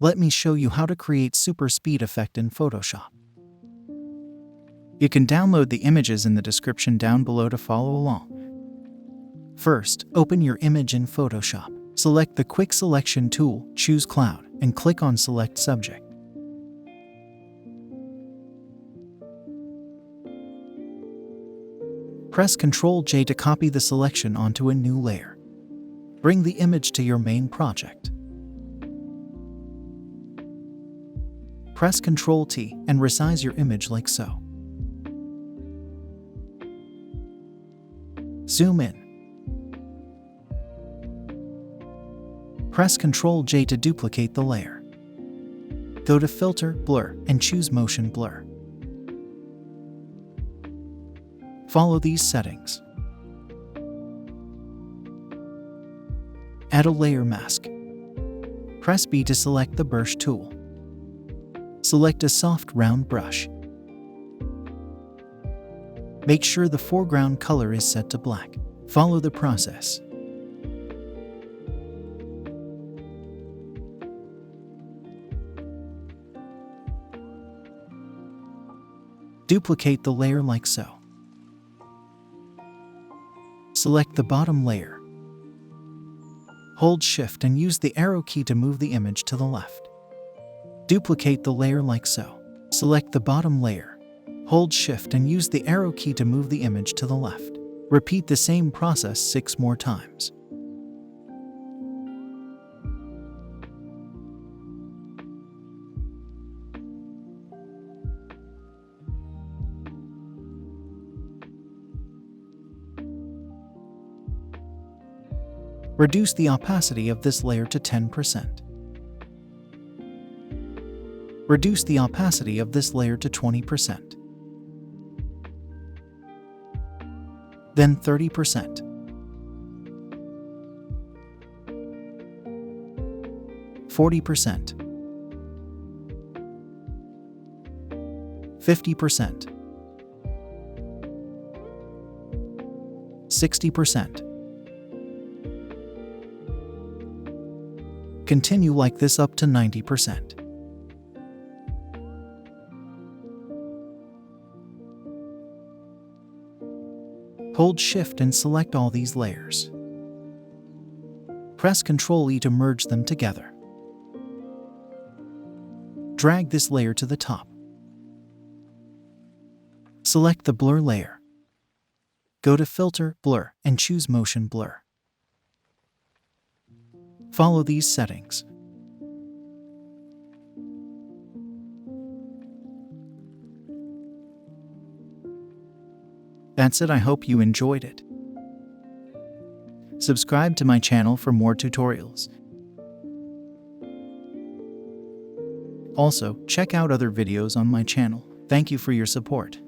Let me show you how to create super speed effect in Photoshop. You can download the images in the description down below to follow along. First, open your image in Photoshop. Select the Quick Selection tool, choose Cloud, and click on Select Subject. Press Ctrl-J to copy the selection onto a new layer. Bring the image to your main project. Press Ctrl-T and resize your image like so. Zoom in. Press Ctrl-J to duplicate the layer. Go to Filter, Blur, and choose Motion Blur. Follow these settings. Add a layer mask. Press B to select the brush tool. Select a soft round brush. Make sure the foreground color is set to black. Follow the process. Duplicate the layer like so. Select the bottom layer. Hold Shift and use the arrow key to move the image to the left. Duplicate the layer like so. Select the bottom layer. Hold Shift and use the arrow key to move the image to the left. Repeat the same process 6 more times. Reduce the opacity of this layer to 10%. Reduce the opacity of this layer to 20%. Then 30%. 40%. 50%. 60%. Continue like this up to 90%. Hold Shift and select all these layers. Press Ctrl-E to merge them together. Drag this layer to the top. Select the blur layer. Go to Filter, Blur, and choose Motion Blur. Follow these settings. That's it. I hope you enjoyed it. Subscribe to my channel for more tutorials. Also, check out other videos on my channel. Thank you for your support.